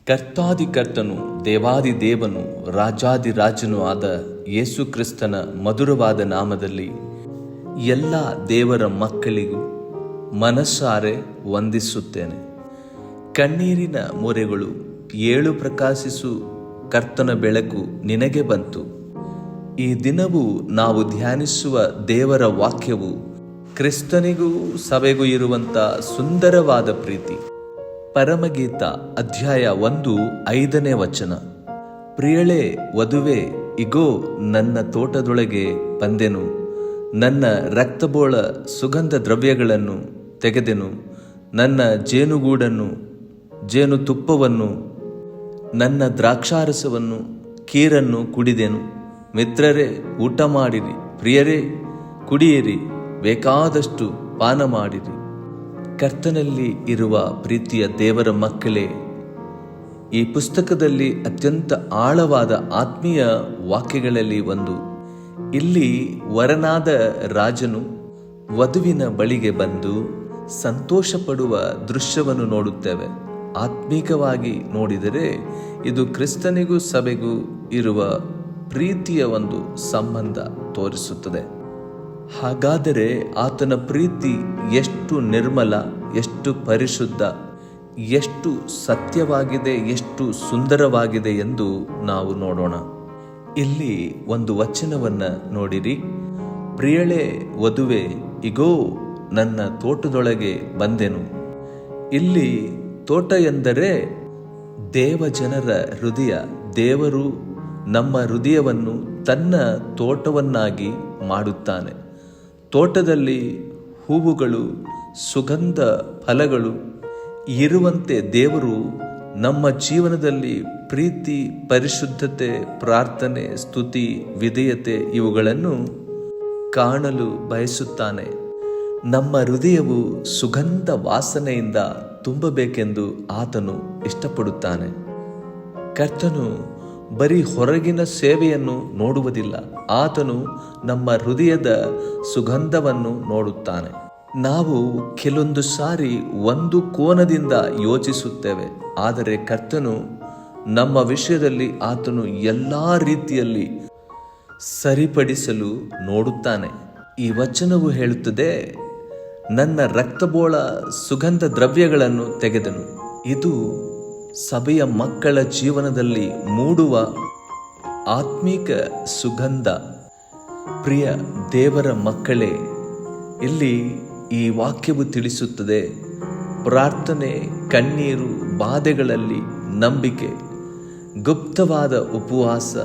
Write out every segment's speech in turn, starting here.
ಕರ್ತಾದಿಕರ್ತನು, ದೇವಾದಿದೇವನು, ರಾಜಾದಿರಾಜನೂ ಆದ ಯೇಸು ಕ್ರಿಸ್ತನ ಮಧುರವಾದ ನಾಮದಲ್ಲಿ ಎಲ್ಲ ದೇವರ ಮಕ್ಕಳಿಗೂ ಮನಸ್ಸಾರೆ ವಂದಿಸುತ್ತೇನೆ. ಕಣ್ಣೀರಿನ ಮೊರೆಗಳು ಏಳು ಪ್ರಕಾಶಿಸು ಕರ್ತನ ಬೆಳಕು ನಿನಗೆ ಬಂತು. ಈ ದಿನವೂ ನಾವು ಧ್ಯಾನಿಸುವ ದೇವರ ವಾಕ್ಯವು ಕ್ರಿಸ್ತನಿಗೂ ಸಭೆಗೂ ಇರುವಂಥ ಸುಂದರವಾದ ಪ್ರೀತಿ. ಪರಮಗೀತ ಅಧ್ಯಾಯ 1:5 ಪ್ರಿಯಳೇ ವಧುವೆ, ಇಗೋ ನನ್ನ ತೋಟದೊಳಗೆ ಬಂದೆನು, ನನ್ನ ರಕ್ತಬೋಳ ಸುಗಂಧ ದ್ರವ್ಯಗಳನ್ನು ತೆಗೆದೆನು, ನನ್ನ ಜೇನುಗೂಡನ್ನು ಜೇನುತುಪ್ಪವನ್ನು ನನ್ನ ದ್ರಾಕ್ಷಾರಸವನ್ನು ಕೀರನ್ನು ಕುಡಿದೆನು. ಮಿತ್ರರೇ, ಊಟ ಮಾಡಿರಿ, ಪ್ರಿಯರೇ ಕುಡಿಯಿರಿ, ಬೇಕಾದಷ್ಟು ಪಾನ ಮಾಡಿರಿ. ಕರ್ತನಲ್ಲಿ ಇರುವ ಪ್ರೀತಿಯ ದೇವರ ಮಕ್ಕಳೇ, ಈ ಪುಸ್ತಕದಲ್ಲಿ ಅತ್ಯಂತ ಆಳವಾದ ಆತ್ಮೀಯ ವಾಕ್ಯಗಳಲ್ಲಿ ಒಂದು. ಇಲ್ಲಿ ವರನಾದ ರಾಜನು ವಧುವಿನ ಬಳಿಗೆ ಬಂದು ಸಂತೋಷ ಪಡುವ ದೃಶ್ಯವನ್ನು ನೋಡುತ್ತೇವೆ. ಆತ್ಮೀಕವಾಗಿ ನೋಡಿದರೆ ಇದು ಕ್ರಿಸ್ತನಿಗೂ ಸಭೆಗೂ ಇರುವ ಪ್ರೀತಿಯ ಒಂದು ಸಂಬಂಧ ತೋರಿಸುತ್ತದೆ. ಹಾಗಾದರೆ ಆತನ ಪ್ರೀತಿ ಎಷ್ಟು ನಿರ್ಮಲ, ಎಷ್ಟು ಪರಿಶುದ್ಧ, ಎಷ್ಟು ಸತ್ಯವಾಗಿದೆ, ಎಷ್ಟು ಸುಂದರವಾಗಿದೆ ಎಂದು ನಾವು ನೋಡೋಣ. ಇಲ್ಲಿ ಒಂದು ವಚನವನ್ನು ನೋಡಿರಿ. ಪ್ರಿಯಳೇ ವಧುವೆ, ಇಗೋ ನನ್ನ ತೋಟದೊಳಗೆ ಬಂದೆನು. ಇಲ್ಲಿ ತೋಟ ಎಂದರೆ ದೇವಜನರ ಹೃದಯ. ದೇವರು ನಮ್ಮ ಹೃದಯವನ್ನು ತನ್ನ ತೋಟವನ್ನಾಗಿ ಮಾಡುತ್ತಾನೆ. ತೋಟದಲ್ಲಿ ಹೂವುಗಳು, ಸುಗಂಧ ಫಲಗಳು ಇರುವಂತೆ ದೇವರು ನಮ್ಮ ಜೀವನದಲ್ಲಿ ಪ್ರೀತಿ, ಪರಿಶುದ್ಧತೆ, ಪ್ರಾರ್ಥನೆ, ಸ್ತುತಿ, ವಿಧೇಯತೆ ಇವುಗಳನ್ನು ಕಾಣಲು ಬಯಸುತ್ತಾನೆ. ನಮ್ಮ ಹೃದಯವು ಸುಗಂಧ ವಾಸನೆಯಿಂದ ತುಂಬಬೇಕೆಂದು ಆತನು ಇಷ್ಟಪಡುತ್ತಾನೆ. ಕರ್ತನು ಬರೀ ಹೊರಗಿನ ಸೇವೆಯನ್ನು ನೋಡುವುದಿಲ್ಲ, ಆತನು ನಮ್ಮ ಹೃದಯದ ಸುಗಂಧವನ್ನು ನೋಡುತ್ತಾನೆ. ನಾವು ಕೆಲವೊಂದು ಸಾರಿ ಒಂದು ಕೋನದಿಂದ ಯೋಚಿಸುತ್ತೇವೆ, ಆದರೆ ಕರ್ತನು ನಮ್ಮ ವಿಷಯದಲ್ಲಿ ಆತನು ಎಲ್ಲ ರೀತಿಯಲ್ಲಿ ಸರಿಪಡಿಸಲು ನೋಡುತ್ತಾನೆ. ಈ ವಚನವು ಹೇಳುತ್ತದೆ, ನನ್ನ ರಕ್ತಬೋಳ ಸುಗಂಧ ದ್ರವ್ಯಗಳನ್ನು ತೆಗೆದನು. ಇದು ಸಭೆಯ ಮಕ್ಕಳ ಜೀವನದಲ್ಲಿ ಮೂಡುವ ಆತ್ಮೀಕ ಸುಗಂಧ. ಪ್ರಿಯ ದೇವರ ಮಕ್ಕಳೇ, ಇಲ್ಲಿ ಈ ವಾಕ್ಯವು ತಿಳಿಸುತ್ತದೆ, ಪ್ರಾರ್ಥನೆ, ಕಣ್ಣೀರು, ಬಾಧೆಗಳಲ್ಲಿ ನಂಬಿಕೆ, ಗುಪ್ತವಾದ ಉಪವಾಸ,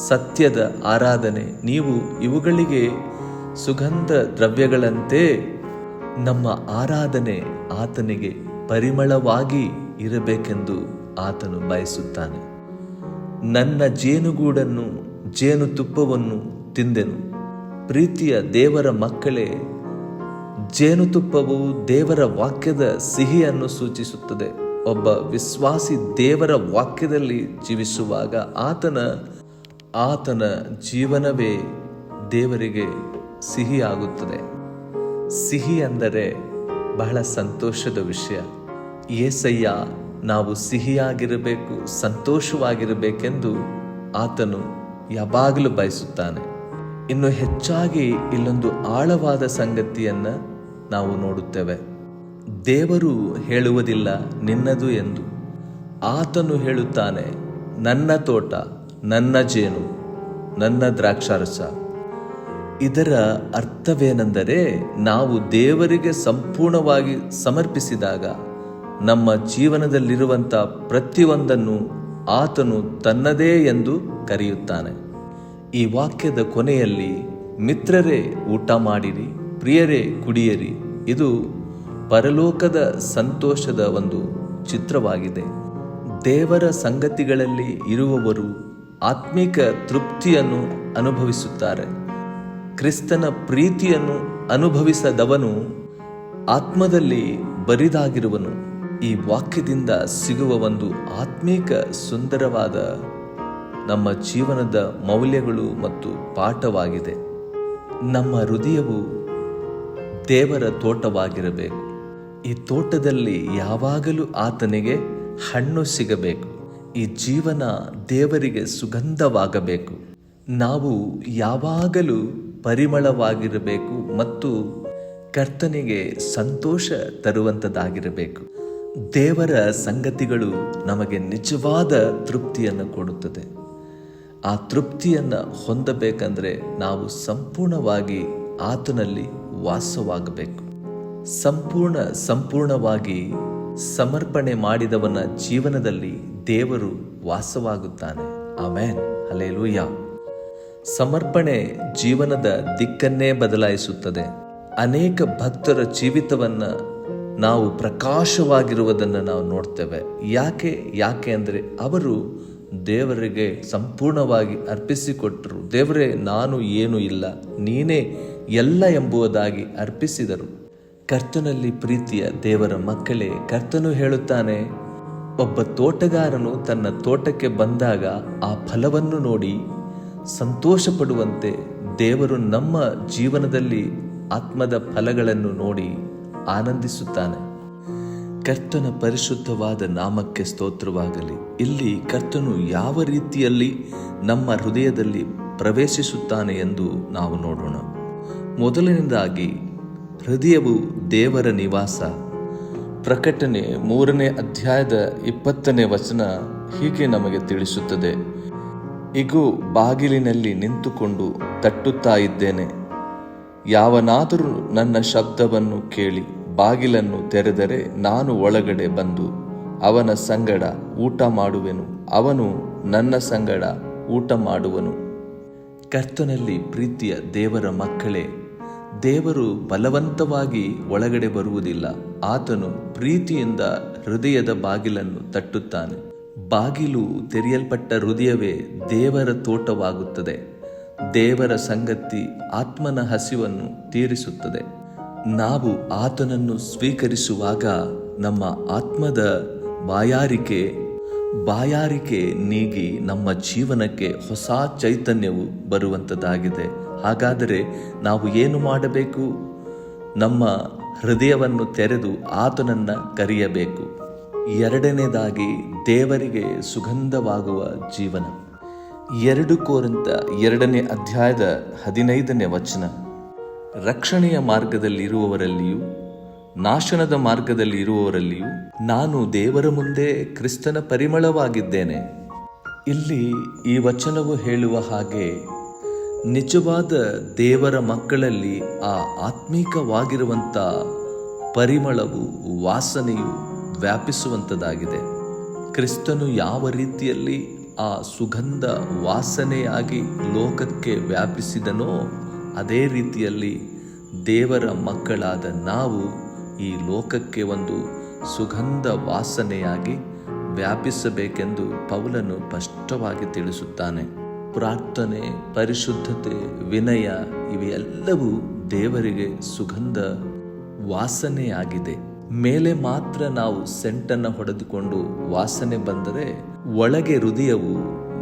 ಸತ್ಯದ ಆರಾಧನೆ, ನೀವು ಇವುಗಳಿಗೆ ಸುಗಂಧ ದ್ರವ್ಯಗಳಂತೆ ನಮ್ಮ ಆರಾಧನೆ ಆತನಿಗೆ ಪರಿಮಳವಾಗಿ ಇರಬೇಕೆಂದು ಆತನು ಬಯಸುತ್ತಾನೆ. ನನ್ನ ಜೇನುಗೂಡನ್ನು ಜೇನುತುಪ್ಪವನ್ನು ತಿಂದೆನು. ಪ್ರೀತಿಯ ದೇವರ ಮಕ್ಕಳೇ, ಜೇನುತುಪ್ಪವು ದೇವರ ವಾಕ್ಯದ ಸಿಹಿಯನ್ನು ಸೂಚಿಸುತ್ತದೆ. ಒಬ್ಬ ವಿಶ್ವಾಸಿ ದೇವರ ವಾಕ್ಯದಲ್ಲಿ ಜೀವಿಸುವಾಗ ಆತನ ಜೀವನವೇ ದೇವರಿಗೆ ಸಿಹಿಯಾಗುತ್ತದೆ. ಸಿಹಿ ಅಂದರೆ ಬಹಳ ಸಂತೋಷದ ವಿಷಯ. ಏಸಯ್ಯ ನಾವು ಸಿಹಿಯಾಗಿರಬೇಕು, ಸಂತೋಷವಾಗಿರಬೇಕೆಂದು ಆತನು ಯಾವಾಗಲೂ ಬಯಸುತ್ತಾನೆ. ಇನ್ನು ಹೆಚ್ಚಾಗಿ ಇಲ್ಲೊಂದು ಆಳವಾದ ಸಂಗತಿಯನ್ನು ನಾವು ನೋಡುತ್ತೇವೆ. ದೇವರು ಹೇಳುವುದಿಲ್ಲ ನಿನ್ನದು ಎಂದು, ಆತನು ಹೇಳುತ್ತಾನೆ, ನನ್ನ ತೋಟ, ನನ್ನ ಜೇನು, ನನ್ನ ದ್ರಾಕ್ಷಾರಸ. ಇದರ ಅರ್ಥವೇನೆಂದರೆ, ನಾವು ದೇವರಿಗೆ ಸಂಪೂರ್ಣವಾಗಿ ಸಮರ್ಪಿಸಿದಾಗ ನಮ್ಮ ಜೀವನದಲ್ಲಿರುವಂಥ ಪ್ರತಿಯೊಂದನ್ನು ಆತನು ತನ್ನದೇ ಎಂದು ಕರೆಯುತ್ತಾನೆ. ಈ ವಾಕ್ಯದ ಕೊನೆಯಲ್ಲಿ, ಮಿತ್ರರೇ ಊಟ ಮಾಡಿರಿ, ಪ್ರಿಯರೇ ಕುಡಿಯಿರಿ, ಇದು ಪರಲೋಕದ ಸಂತೋಷದ ಒಂದು ಚಿತ್ರವಾಗಿದೆ. ದೇವರ ಸಂಗತಿಗಳಲ್ಲಿ ಇರುವವರು ಆತ್ಮಿಕ ತೃಪ್ತಿಯನ್ನು ಅನುಭವಿಸುತ್ತಾರೆ. ಕ್ರಿಸ್ತನ ಪ್ರೀತಿಯನ್ನು ಅನುಭವಿಸದವನು ಆತ್ಮದಲ್ಲಿ ಬರಿದಾಗಿರುವನು. ಈ ವಾಕ್ಯದಿಂದ ಸಿಗುವ ಒಂದು ಆತ್ಮೀಕ ಸುಂದರವಾದ ನಮ್ಮ ಜೀವನದ ಮೌಲ್ಯಗಳು ಮತ್ತು ಪಾಠವಾಗಿದೆ. ನಮ್ಮ ಹೃದಯವು ದೇವರ ತೋಟವಾಗಿರಬೇಕು. ಈ ತೋಟದಲ್ಲಿ ಯಾವಾಗಲೂ ಆತನಿಗೆ ಹಣ್ಣು ಸಿಗಬೇಕು. ಈ ಜೀವನ ದೇವರಿಗೆ ಸುಗಂಧವಾಗಬೇಕು. ನಾವು ಯಾವಾಗಲೂ ಪರಿಮಳವಾಗಿರಬೇಕು ಮತ್ತು ಕರ್ತನಿಗೆ ಸಂತೋಷ ತರುವಂಥದ್ದಾಗಿರಬೇಕು. ದೇವರ ಸಂಗತಿಗಳು ನಮಗೆ ನಿಜವಾದ ತೃಪ್ತಿಯನ್ನು ಕೊಡುತ್ತದೆ. ಆ ತೃಪ್ತಿಯನ್ನು ಹೊಂದಬೇಕಂದ್ರೆ ನಾವು ಸಂಪೂರ್ಣವಾಗಿ ಆತನಲ್ಲಿ ವಾಸವಾಗಬೇಕು. ಸಂಪೂರ್ಣವಾಗಿ ಸಮರ್ಪಣೆ ಮಾಡಿದವನ ಜೀವನದಲ್ಲಿ ದೇವರು ವಾಸವಾಗುತ್ತಾನೆ. Amen, hallelujah. ಸಮರ್ಪಣೆ ಜೀವನದ ದಿಕ್ಕನ್ನೇ ಬದಲಾಯಿಸುತ್ತದೆ. ಅನೇಕ ಭಕ್ತರ ಜೀವಿತವನ್ನು ನಾವು ಪ್ರಕಾಶವಾಗಿರುವುದನ್ನು ನಾವು ನೋಡ್ತೇವೆ. ಯಾಕೆ ಅಂದರೆ ಅವರು ದೇವರಿಗೆ ಸಂಪೂರ್ಣವಾಗಿ ಅರ್ಪಿಸಿಕೊಟ್ಟರು. ದೇವರೇ, ನಾನು ಏನೂ ಇಲ್ಲ, ನೀನೇ ಎಲ್ಲ ಎಂಬುದಾಗಿ ಅರ್ಪಿಸಿದರು. ಕರ್ತನಲ್ಲಿ ಪ್ರೀತಿಯ ದೇವರ ಮಕ್ಕಳೇ, ಕರ್ತನು ಹೇಳುತ್ತಾನೆ, ಒಬ್ಬ ತೋಟಗಾರನು ತನ್ನ ತೋಟಕ್ಕೆ ಬಂದಾಗ ಆ ಫಲವನ್ನು ನೋಡಿ ಸಂತೋಷ ಪಡುವಂತೆ ದೇವರು ನಮ್ಮ ಜೀವನದಲ್ಲಿ ಆತ್ಮದ ಫಲಗಳನ್ನು ನೋಡಿ ಆನಂದಿಸುತ್ತಾನೆ. ಕರ್ತನ ಪರಿಶುದ್ಧವಾದ ನಾಮಕ್ಕೆ ಸ್ತೋತ್ರವಾಗಲಿ. ಇಲ್ಲಿ ಕರ್ತನು ಯಾವ ರೀತಿಯಲ್ಲಿ ನಮ್ಮ ಹೃದಯದಲ್ಲಿ ಪ್ರವೇಶಿಸುತ್ತಾನೆ ಎಂದು ನಾವು ನೋಡೋಣ. ಮೊದಲನೇದಾಗಿ, ಹೃದಯವು ದೇವರ ನಿವಾಸ. ಪ್ರಕಟಣೆ 3ನೇ ಅಧ್ಯಾಯದ 20ನೇ ವಚನ ಹೀಗೆ ನಮಗೆ ತಿಳಿಸುತ್ತದೆ, ಇಗೋ, ಬಾಗಿಲಿನಲ್ಲಿ ನಿಂತುಕೊಂಡು ತಟ್ಟುತ್ತಾ ಇದ್ದೇನೆ. ಯಾವನಾದರೂ ನನ್ನ ಶಬ್ದವನ್ನು ಕೇಳಿ ಬಾಗಿಲನ್ನು ತೆರೆದರೆ ನಾನು ಒಳಗಡೆ ಬಂದು ಅವನ ಸಂಗಡ ಊಟ ಮಾಡುವೆನು, ಅವನು ನನ್ನ ಸಂಗಡ ಊಟ ಮಾಡುವನು. ಕರ್ತನಲ್ಲಿ ಪ್ರೀತಿಯ ದೇವರ ಮಕ್ಕಳೇ, ದೇವರು ಬಲವಂತವಾಗಿ ಒಳಗಡೆ ಬರುವುದಿಲ್ಲ. ಆತನು ಪ್ರೀತಿಯಿಂದ ಹೃದಯದ ಬಾಗಿಲನ್ನು ತಟ್ಟುತ್ತಾನೆ. ಬಾಗಿಲು ತೆರೆಯಲ್ಪಟ್ಟ ಹೃದಯವೇ ದೇವರ ತೋಟವಾಗುತ್ತದೆ. ದೇವರ ಸಂಗತಿ ಆತ್ಮನ ಹಸಿವನ್ನು ತೀರಿಸುತ್ತದೆ. ನಾವು ಆತನನ್ನು ಸ್ವೀಕರಿಸುವಾಗ ನಮ್ಮ ಆತ್ಮದ ಬಾಯಾರಿಕೆ ನೀಗಿ ನಮ್ಮ ಜೀವನಕ್ಕೆ ಹೊಸ ಚೈತನ್ಯವು ಬರುವಂಥದ್ದಾಗಿದೆ. ಹಾಗಾದರೆ ನಾವು ಏನು ಮಾಡಬೇಕು? ನಮ್ಮ ಹೃದಯವನ್ನು ತೆರೆದು ಆತನನ್ನು ಕರೆಯಬೇಕು. ಎರಡನೇದಾಗಿ, ದೇವರಿಗೆ ಸುಗಂಧವಾಗುವ ಜೀವನ. 2 ಕೊರಿಂಥ 2ನೇ ಅಧ್ಯಾಯದ 15ನೇ ವಚನ, ರಕ್ಷಣೆಯ ಮಾರ್ಗದಲ್ಲಿರುವವರಲ್ಲಿಯೂ ನಾಶನದ ಮಾರ್ಗದಲ್ಲಿ ಇರುವವರಲ್ಲಿಯೂ ನಾನು ದೇವರ ಮುಂದೆ ಕ್ರಿಸ್ತನ ಪರಿಮಳವಾಗಿದ್ದೇನೆ. ಇಲ್ಲಿ ಈ ವಚನವು ಹೇಳುವ ಹಾಗೆ, ನಿಜವಾದ ದೇವರ ಮಕ್ಕಳಲ್ಲಿ ಆ ಆತ್ಮೀಕವಾಗಿರುವಂಥ ಪರಿಮಳವು, ವಾಸನೆಯು ವ್ಯಾಪಿಸುವಂಥದ್ದಾಗಿದೆ. ಕ್ರಿಸ್ತನು ಯಾವ ರೀತಿಯಲ್ಲಿ ಆ ಸುಗಂಧ ವಾಸನೆಯಾಗಿ ಲೋಕಕ್ಕೆ ವ್ಯಾಪಿಸಿದನೋ ಅದೇ ರೀತಿಯಲ್ಲಿ ದೇವರ ಮಕ್ಕಳಾದ ನಾವು ಈ ಲೋಕಕ್ಕೆ ಒಂದು ಸುಗಂಧ ವಾಸನೆಯಾಗಿ ವ್ಯಾಪಿಸಬೇಕೆಂದು ಪೌಲನು ಸ್ಪಷ್ಟವಾಗಿ ತಿಳಿಸುತ್ತಾನೆ. ಪ್ರಾರ್ಥನೆ, ಪರಿಶುದ್ಧತೆ, ವಿನಯ ಇವೆಲ್ಲವೂ ದೇವರಿಗೆ ಸುಗಂಧ ವಾಸನೆಯಾಗಿದೆ. ಮೇಲೆ ಮಾತ್ರ ನಾವು ಸೆಂಟನ್ನು ಹೊಡೆದುಕೊಂಡು ವಾಸನೆ ಬಂದರೆ, ಒಳಗೆ ಹೃದಯವು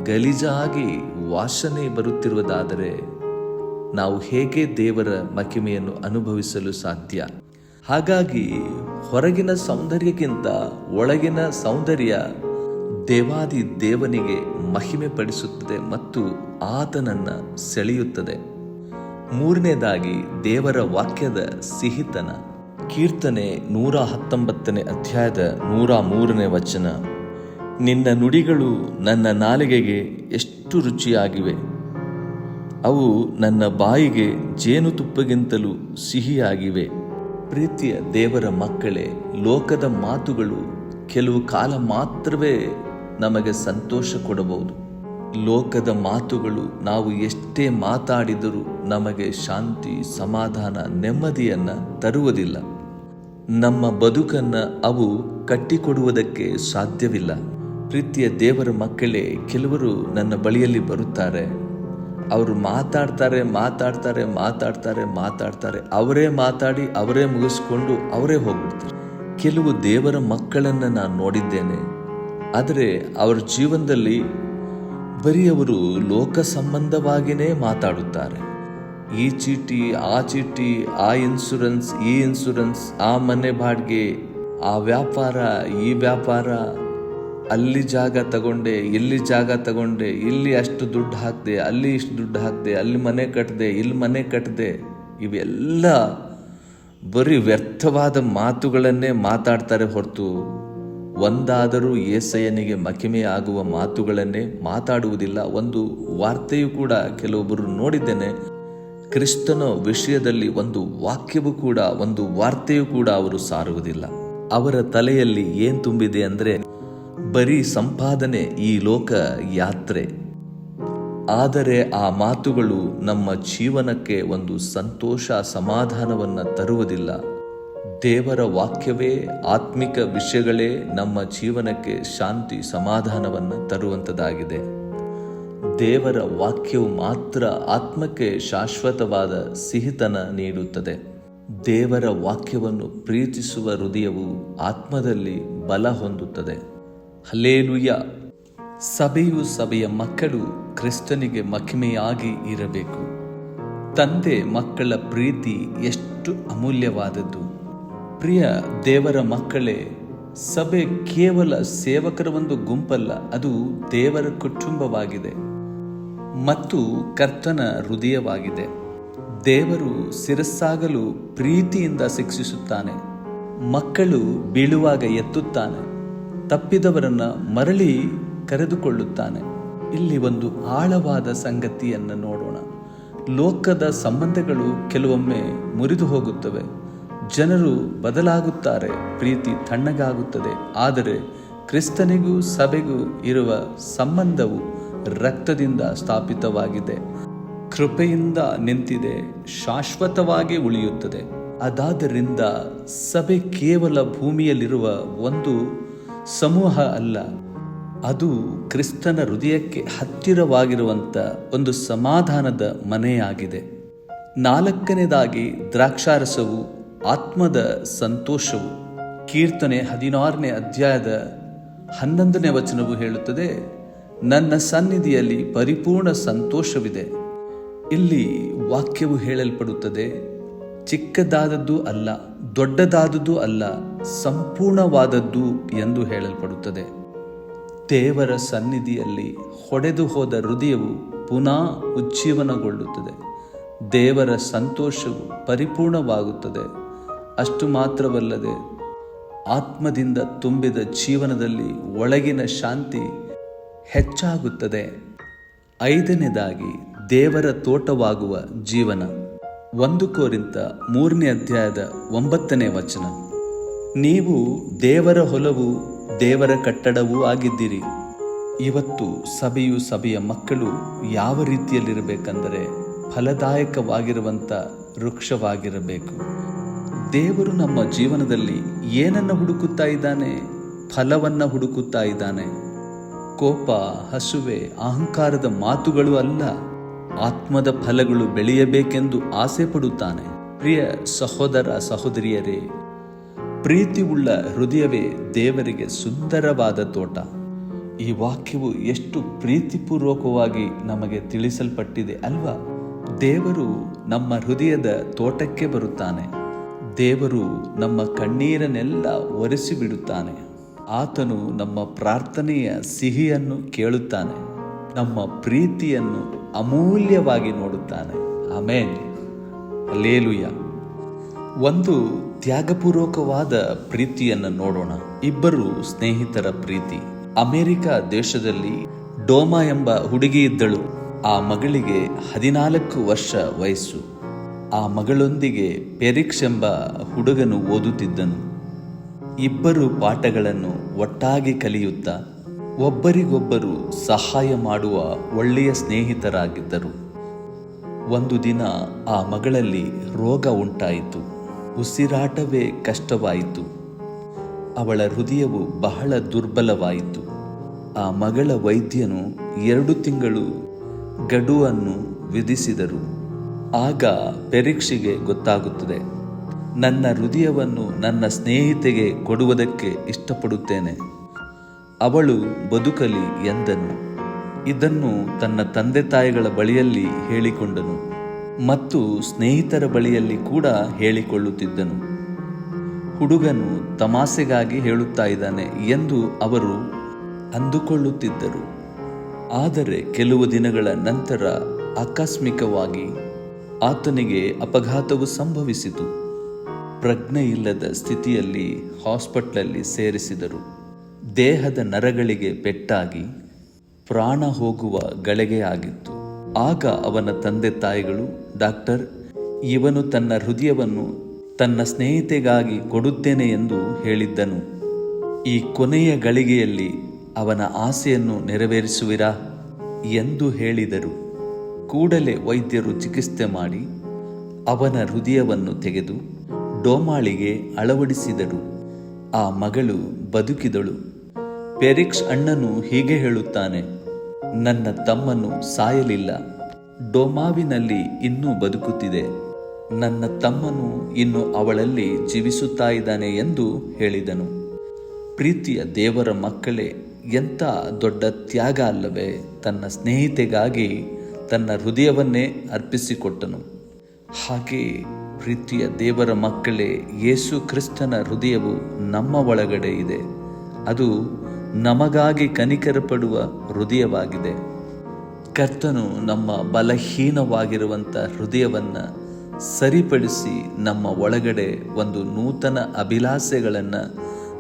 ಗಲೀಜಾಗಿ ವಾಸನೆ ಬರುತ್ತಿರುವುದಾದರೆ ನಾವು ಹೇಗೆ ದೇವರ ಮಹಿಮೆಯನ್ನು ಅನುಭವಿಸಲು ಸಾಧ್ಯ? ಹಾಗಾಗಿ ಹೊರಗಿನ ಸೌಂದರ್ಯಕ್ಕಿಂತ ಒಳಗಿನ ಸೌಂದರ್ಯ ದೇವಾದಿ ದೇವನಿಗೆ ಮಹಿಮೆ ಪಡಿಸುತ್ತದೆ ಮತ್ತು ಆತನನ್ನು ಸೆಳೆಯುತ್ತದೆ. ಮೂರನೇದಾಗಿ, ದೇವರ ವಾಕ್ಯದ ಸಿಹಿತನ. ಕೀರ್ತನೆ 119ನೇ ಅಧ್ಯಾಯದ 103ನೇ ವಚನ, ನಿನ್ನ ನುಡಿಗಳು ನನ್ನ ನಾಲಿಗೆಗೆ ಎಷ್ಟು ರುಚಿಯಾಗಿವೆ, ಅವು ನನ್ನ ಬಾಯಿಗೆ ಜೇನುತುಪ್ಪಗಿಂತಲೂ ಸಿಹಿಯಾಗಿವೆ. ಪ್ರೀತಿಯ ದೇವರ ಮಕ್ಕಳೇ, ಲೋಕದ ಮಾತುಗಳು ಕೆಲವು ಕಾಲ ಮಾತ್ರವೇ ನಮಗೆ ಸಂತೋಷ ಕೊಡಬಹುದು. ಲೋಕದ ಮಾತುಗಳು ನಾವು ಎಷ್ಟೇ ಮಾತಾಡಿದರೂ ನಮಗೆ ಶಾಂತಿ, ಸಮಾಧಾನ, ನೆಮ್ಮದಿಯನ್ನು ತರುವುದಿಲ್ಲ. ನಮ್ಮ ಬದುಕನ್ನು ಅವು ಕಟ್ಟಿಕೊಡುವುದಕ್ಕೆ ಸಾಧ್ಯವಿಲ್ಲ. ಪ್ರೀತಿಯ ದೇವರ ಮಕ್ಕಳೇ, ಕೆಲವರು ನನ್ನ ಬಳಿಯಲ್ಲಿ ಬರುತ್ತಾರೆ. ಅವರು ಮಾತಾಡ್ತಾರೆ, ಅವರೇ ಮಾತಾಡಿ ಅವರೇ ಮುಗಿಸ್ಕೊಂಡು ಅವರೇ ಹೋಗ್ಬಿಡ್ತಾರೆ. ಕೆಲವು ದೇವರ ಮಕ್ಕಳನ್ನು ನಾನು ನೋಡಿದ್ದೇನೆ. ಆದರೆ ಅವರ ಜೀವನದಲ್ಲಿ ಬರೀ ಅವರು ಲೋಕ ಸಂಬಂಧವಾಗಿಯೇ ಮಾತಾಡುತ್ತಾರೆ. ಈ ಚೀಟಿ, ಆ ಚೀಟಿ, ಆ ಇನ್ಶೂರೆನ್ಸ್, ಈ ಇನ್ಶೂರೆನ್ಸ್, ಆ ಮನೆ ಬಾಡಿಗೆ, ಆ ವ್ಯಾಪಾರ, ಈ ವ್ಯಾಪಾರ. ಅಲ್ಲಿ ಜಾಗ ತಗೊಂಡೆ, ಇಲ್ಲಿ ಜಾಗ ತಗೊಂಡೆ, ಇಲ್ಲಿ ಅಷ್ಟು ದುಡ್ಡು ಹಾಕಿದೆ, ಅಲ್ಲಿ ಇಷ್ಟು ದುಡ್ಡು ಹಾಕಿದೆ, ಅಲ್ಲಿ ಮನೆ ಕಟ್ಟಿದೆ, ಇಲ್ಲಿ ಮನೆ ಕಟ್ಟಿದೆ, ಇವೆಲ್ಲ ಬರೀ ವ್ಯರ್ಥವಾದ ಮಾತುಗಳನ್ನೇ ಮಾತಾಡ್ತಾರೆ ಹೊರತು ಒಂದಾದರೂ ಏಸಯ್ಯನಿಗೆ ಮಹಿಮೆಯಾಗುವ ಮಾತುಗಳನ್ನೇ ಮಾತಾಡುವುದಿಲ್ಲ. ಒಂದು ವಾರ್ತೆಯೂ ಕೂಡ ಕೆಲವೊಬ್ಬರು ನೋಡಿದ್ದೇನೆ, ಕ್ರಿಸ್ತನ ವಿಷಯದಲ್ಲಿ ಒಂದು ವಾಕ್ಯವೂ ಕೂಡ, ಒಂದು ವಾರ್ತೆಯೂ ಕೂಡ ಅವರು ಸಾರುವುದಿಲ್ಲ. ಅವರ ತಲೆಯಲ್ಲಿ ಏನು ತುಂಬಿದೆ ಅಂದರೆ ಬರೀ ಸಂಪಾದನೆ, ಈ ಲೋಕ ಯಾತ್ರೆ. ಆದರೆ ಆ ಮಾತುಗಳು ನಮ್ಮ ಜೀವನಕ್ಕೆ ಒಂದು ಸಂತೋಷ, ಸಮಾಧಾನವನ್ನು ತರುವುದಿಲ್ಲ. ದೇವರ ವಾಕ್ಯವೇ, ಆತ್ಮಿಕ ವಿಷಯಗಳೇ ನಮ್ಮ ಜೀವನಕ್ಕೆ ಶಾಂತಿ, ಸಮಾಧಾನವನ್ನು ತರುವಂಥದ್ದಾಗಿದೆ. ದೇವರ ವಾಕ್ಯವು ಮಾತ್ರ ಆತ್ಮಕ್ಕೆ ಶಾಶ್ವತವಾದ ಸಿಹಿತನ ನೀಡುತ್ತದೆ. ದೇವರ ವಾಕ್ಯವನ್ನು ಪ್ರೀತಿಸುವ ಹೃದಯವು ಆತ್ಮದಲ್ಲಿ ಬಲ ಹೊಂದುತ್ತದೆ. ಹಲ್ಲೇಲೂಯಾ. ಸಭೆಯ ಮಕ್ಕಳು ಕ್ರಿಸ್ತನಿಗೆ ಮಹಿಮೆಯಾಗಿ ಇರಬೇಕು. ತಂದೆ ಮಕ್ಕಳ ಪ್ರೀತಿ ಎಷ್ಟು ಅಮೂಲ್ಯವಾದದ್ದು. ಪ್ರಿಯ ದೇವರ ಮಕ್ಕಳೇ, ಸಭೆ ಕೇವಲ ಸೇವಕರ ಒಂದು ಗುಂಪಲ್ಲ, ಅದು ದೇವರ ಕುಟುಂಬವಾಗಿದೆ ಮತ್ತು ಕರ್ತನ ಹೃದಯವಾಗಿದೆ. ದೇವರು ಶಿರಸ್ಸಾಗಲು ಪ್ರೀತಿಯಿಂದ ಶಿಕ್ಷಿಸುತ್ತಾನೆ. ಮಕ್ಕಳು ಬೀಳುವಾಗ ಎತ್ತುತ್ತಾನೆ, ತಪ್ಪಿದವರನ್ನ ಮರಳಿ ಕರೆದುಕೊಳ್ಳುತ್ತಾನೆ. ಇಲ್ಲಿ ಒಂದು ಆಳವಾದ ಸಂಗತಿಯನ್ನು ನೋಡೋಣ. ಲೋಕದ ಸಂಬಂಧಗಳು ಕೆಲವೊಮ್ಮೆ ಮುರಿದು ಹೋಗುತ್ತವೆ, ಜನರು ಬದಲಾಗುತ್ತಾರೆ, ಪ್ರೀತಿ ತಣ್ಣಗಾಗುತ್ತದೆ. ಆದರೆ ಕ್ರಿಸ್ತನಿಗೂ ಸಭೆಗೂ ಇರುವ ಸಂಬಂಧವು ರಕ್ತದಿಂದ ಸ್ಥಾಪಿತವಾಗಿದೆ, ಕೃಪೆಯಿಂದ ನಿಂತಿದೆ, ಶಾಶ್ವತವಾಗಿ ಉಳಿಯುತ್ತದೆ. ಅದಾದ್ದರಿಂದ ಸಭೆ ಕೇವಲ ಭೂಮಿಯಲ್ಲಿರುವ ಒಂದು ಸಮೂಹ ಅಲ್ಲ, ಅದು ಕ್ರಿಸ್ತನ ಹೃದಯಕ್ಕೆ ಹತ್ತಿರವಾಗಿರುವಂಥ ಒಂದು ಸಮಾಧಾನದ ಮನೆಯಾಗಿದೆ. ನಾಲ್ಕನೇದಾಗಿ ದ್ರಾಕ್ಷಾರಸವು ಆತ್ಮದ ಸಂತೋಷವು. ಕೀರ್ತನೆ 16ನೇ ಅಧ್ಯಾಯದ 11ನೇ ವಚನವು ಹೇಳುತ್ತದೆ, ನನ್ನ ಸನ್ನಿಧಿಯಲ್ಲಿ ಪರಿಪೂರ್ಣ ಸಂತೋಷವಿದೆ. ಇಲ್ಲಿ ವಾಕ್ಯವು ಹೇಳಲ್ಪಡುತ್ತದೆ, ಚಿಕ್ಕದಾದದ್ದು ಅಲ್ಲ, ದೊಡ್ಡದಾದದ್ದು ಅಲ್ಲ, ಸಂಪೂರ್ಣವಾದದ್ದು ಎಂದು ಹೇಳಲ್ಪಡುತ್ತದೆ. ದೇವರ ಸನ್ನಿಧಿಯಲ್ಲಿ ಹೊಡೆದು ಹೋದ ಹೃದಯವು ಪುನಃ ಉಜ್ಜೀವನಗೊಳ್ಳುತ್ತದೆ. ದೇವರ ಸಂತೋಷವು ಪರಿಪೂರ್ಣವಾಗುತ್ತದೆ. ಅಷ್ಟು ಮಾತ್ರವಲ್ಲದೆ ಆತ್ಮದಿಂದ ತುಂಬಿದ ಜೀವನದಲ್ಲಿ ಒಳಗಿನ ಶಾಂತಿ ಹೆಚ್ಚಾಗುತ್ತದೆ. 5ನೇದಾಗಿ ದೇವರ ತೋಟವಾಗುವ ಜೀವನ. 1 ಕೊರಿಂಥ 3ನೇ ಅಧ್ಯಾಯದ 9ನೇ ವಚನ, ನೀವು ದೇವರ ಹೊಲವು, ದೇವರ ಕಟ್ಟಡವೂ ಆಗಿದ್ದೀರಿ. ಇವತ್ತು ಸಭೆಯ ಮಕ್ಕಳು ಯಾವ ರೀತಿಯಲ್ಲಿರಬೇಕೆಂದರೆ ಫಲದಾಯಕವಾಗಿರುವಂಥ ವೃಕ್ಷವಾಗಿರಬೇಕು. ದೇವರು ನಮ್ಮ ಜೀವನದಲ್ಲಿ ಏನನ್ನು ಹುಡುಕುತ್ತಾ ಇದ್ದಾನೆ? ಫಲವನ್ನು ಹುಡುಕುತ್ತಾ ಇದ್ದಾನೆ. ಕೋಪ, ಹಸುವೆ, ಅಹಂಕಾರದ ಮಾತುಗಳು ಅಲ್ಲ, ಆತ್ಮದ ಫಲಗಳು ಬೆಳೆಯಬೇಕೆಂದು ಆಸೆ ಪಡುತ್ತಾನೆ. ಪ್ರಿಯ ಸಹೋದರ ಸಹೋದರಿಯರೇ, ಪ್ರೀತಿಯುಳ್ಳ ಹೃದಯವೇ ದೇವರಿಗೆ ಸುಂದರವಾದ ತೋಟ. ಈ ವಾಕ್ಯವು ಎಷ್ಟು ಪ್ರೀತಿಪೂರ್ವಕವಾಗಿ ನಮಗೆ ತಿಳಿಸಲ್ಪಟ್ಟಿದೆ ಅಲ್ವಾ? ದೇವರು ನಮ್ಮ ಹೃದಯದ ತೋಟಕ್ಕೆ ಬರುತ್ತಾನೆ. ದೇವರು ನಮ್ಮ ಕಣ್ಣೀರನ್ನೆಲ್ಲ ಒರೆಸಿಬಿಡುತ್ತಾನೆ. ಆತನು ನಮ್ಮ ಪ್ರಾರ್ಥನೆಯ ಸಿಹಿಯನ್ನು ಕೇಳುತ್ತಾನೆ, ನಮ್ಮ ಪ್ರೀತಿಯನ್ನು ಅಮೂಲ್ಯವಾಗಿ ನೋಡುತ್ತಾನೆ. ಆಮೆನ್. ಹಲ್ಲೇಲೂಯಾ. ಒಂದು ತ್ಯಾಗಪೂರ್ವಕವಾದ ಪ್ರೀತಿಯನ್ನು ನೋಡೋಣ. ಇಬ್ಬರು ಸ್ನೇಹಿತರ ಪ್ರೀತಿ. ಅಮೆರಿಕ ದೇಶದಲ್ಲಿ ಡೋಮಾ ಎಂಬ ಹುಡುಗಿ ಇದ್ದಳು. ಆ ಮಗಳಿಗೆ 14 ವರ್ಷ ವಯಸ್ಸು. ಆ ಮಗಳೊಂದಿಗೆ ಪೆರಿಕ್ಸ್ ಎಂಬ ಹುಡುಗನು ಓದುತ್ತಿದ್ದನು. ಇಬ್ಬರು ಪಾಠಗಳನ್ನು ಒಟ್ಟಾಗಿ ಕಲಿಯುತ್ತಾ ಒಬ್ಬರಿಗೊಬ್ಬರು ಸಹಾಯ ಮಾಡುವ ಒಳ್ಳೆಯ ಸ್ನೇಹಿತರಾಗಿದ್ದರು. ಒಂದು ದಿನ ಆ ಮಗಳಲ್ಲಿ ರೋಗ ಉಂಟಾಯಿತು. ಉಸಿರಾಟವೇ ಕಷ್ಟವಾಯಿತು. ಅವಳ ಹೃದಯವು ಬಹಳ ದುರ್ಬಲವಾಯಿತು. ಆ ಮಗಳ ವೈದ್ಯನು 2 ತಿಂಗಳು ಗಡುವನ್ನು ವಿಧಿಸಿದರು. ಆಗ ಪೆರಿಕ್ಸಿಗೆ ಗೊತ್ತಾಗುತ್ತದೆ, ನನ್ನ ಹೃದಯವನ್ನು ನನ್ನ ಸ್ನೇಹಿತೆಗೆ ಕೊಡುವುದಕ್ಕೆ ಇಷ್ಟಪಡುತ್ತೇನೆ, ಅವಳು ಬದುಕಲಿ ಎಂದನು. ಇದನ್ನು ತನ್ನ ತಂದೆ ತಾಯಿಗಳ ಬಳಿಯಲ್ಲಿ ಹೇಳಿಕೊಂಡನು ಮತ್ತು ಸ್ನೇಹಿತರ ಬಳಿಯಲ್ಲಿ ಕೂಡ ಹೇಳಿಕೊಳ್ಳುತ್ತಿದ್ದನು. ಹುಡುಗನು ತಮಾಸೆಗಾಗಿ ಹೇಳುತ್ತಾ ಇದ್ದಾನೆ ಎಂದು ಅವರು ಅಂದುಕೊಳ್ಳುತ್ತಿದ್ದರು. ಆದರೆ ಕೆಲವು ದಿನಗಳ ನಂತರ ಆಕಸ್ಮಿಕವಾಗಿ ಆತನಿಗೆ ಅಪಘಾತವು ಸಂಭವಿಸಿತು. ಪ್ರಜ್ಞೆ ಇಲ್ಲದ ಸ್ಥಿತಿಯಲ್ಲಿ ಹಾಸ್ಪಿಟಲಲ್ಲಿ ಸೇರಿಸಿದರು. ದೇಹದ ನರಗಳಿಗೆ ಪೆಟ್ಟಾಗಿ ಪ್ರಾಣ ಹೋಗುವ ಗಳಿಗೆ ಆಗಿತ್ತು. ಆಗ ಅವನ ತಂದೆ ತಾಯಿಗಳು, ಡಾಕ್ಟರ್, ಇವನು ತನ್ನ ಹೃದಯವನ್ನು ತನ್ನ ಸ್ನೇಹಿತೆಗಾಗಿ ಕೊಡುತ್ತೇನೆ ಎಂದು ಹೇಳಿದ್ದನು. ಈ ಕೊನೆಯ ಗಳಿಗೆಯಲ್ಲಿ ಅವನ ಆಸೆಯನ್ನು ನೆರವೇರಿಸುವಿರಾ ಎಂದು ಹೇಳಿದರು. ಕೂಡಲೇ ವೈದ್ಯರು ಚಿಕಿತ್ಸೆ ಮಾಡಿ ಅವನ ಹೃದಯವನ್ನು ತೆಗೆದು ಡೋಮಾಳಿಗೆ ಅಳವಡಿಸಿದರು. ಆ ಮಗಳು ಬದುಕಿದಳು. ಪೆರಿಕ್ಸ್ ಅಣ್ಣನು ಹೀಗೆ ಹೇಳುತ್ತಾನೆ, ನನ್ನ ತಮ್ಮನು ಸಾಯಲಿಲ್ಲ, ಡೋಮಾವಿನಲ್ಲಿ ಇನ್ನೂ ಬದುಕುತ್ತಿದೆ. ನನ್ನ ತಮ್ಮನು ಇನ್ನು ಅವಳಲ್ಲಿ ಜೀವಿಸುತ್ತಾ ಇದ್ದಾನೆ ಎಂದು ಹೇಳಿದನು. ಪ್ರೀತಿಯ ದೇವರ ಮಕ್ಕಳೇ, ಎಂಥ ದೊಡ್ಡ ತ್ಯಾಗ ಅಲ್ಲವೇ! ತನ್ನ ಸ್ನೇಹಿತೆಗಾಗಿ ತನ್ನ ಹೃದಯವನ್ನೇ ಅರ್ಪಿಸಿಕೊಟ್ಟನು. ಹಾಗೆ ಪ್ರೀತಿಯ ದೇವರ ಮಕ್ಕಳೇ, ಯೇಸು ಕ್ರಿಸ್ತನ ಹೃದಯವು ನಮ್ಮ ಒಳಗಡೆ ಇದೆ. ಅದು ನಮಗಾಗಿ ಕನಿಕರ ಪಡುವ ಹೃದಯವಾಗಿದೆ. ಕರ್ತನು ನಮ್ಮ ಬಲಹೀನವಾಗಿರುವಂಥ ಹೃದಯವನ್ನು ಸರಿಪಡಿಸಿ ನಮ್ಮ ಒಳಗಡೆ ಒಂದು ನೂತನ ಅಭಿಲಾಷೆಗಳನ್ನು,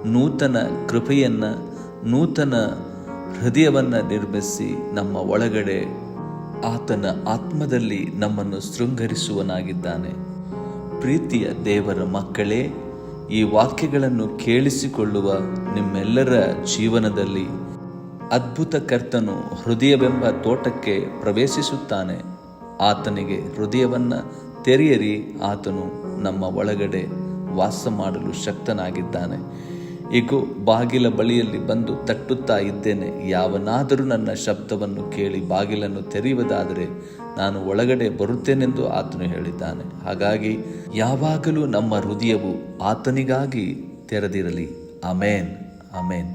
ನೂತನ ಕೃಪೆಯನ್ನು, ನೂತನ ಹೃದಯವನ್ನು ನಿರ್ಮಿಸಿ ನಮ್ಮ ಒಳಗಡೆ ಆತನ ಆತ್ಮದಲ್ಲಿ ನಮ್ಮನ್ನು ಶೃಂಗರಿಸುವನಾಗಿದ್ದಾನೆ. ಪ್ರೀತಿಯ ದೇವರ ಮಕ್ಕಳೇ, ಈ ವಾಕ್ಯಗಳನ್ನು ಕೇಳಿಸಿಕೊಳ್ಳುವ ನಿಮ್ಮೆಲ್ಲರ ಜೀವನದಲ್ಲಿ ಅದ್ಭುತ ಕರ್ತನು ಹೃದಯವೆಂಬ ತೋಟಕ್ಕೆ ಪ್ರವೇಶಿಸುತ್ತಾನೆ. ಆತನಿಗೆ ಹೃದಯವನ್ನು ತೆರೆಯಿರಿ. ಆತನು ನಮ್ಮ ಒಳಗಡೆ ವಾಸ ಮಾಡಲು ಶಕ್ತನಾಗಿದ್ದಾನೆ. ಈಗೋ ಬಾಗಿಲ ಬಳಿಯಲ್ಲಿ ಬಂದು ತಟ್ಟುತ್ತಾ ಇದ್ದೇನೆ. ಯಾವನಾದರೂ ನನ್ನ ಶಬ್ದವನ್ನು ಕೇಳಿ ಬಾಗಿಲನ್ನು ತೆರೆಯುವುದಾದರೆ ನಾನು ಒಳಗಡೆ ಬರುತ್ತೇನೆಂದು ಆತನು ಹೇಳಿದ್ದಾನೆ. ಹಾಗಾಗಿ ಯಾವಾಗಲೂ ನಮ್ಮ ಹೃದಯವು ಆತನಿಗಾಗಿ ತೆರೆದಿರಲಿ. ಆಮೇನ್, ಆಮೇನ್.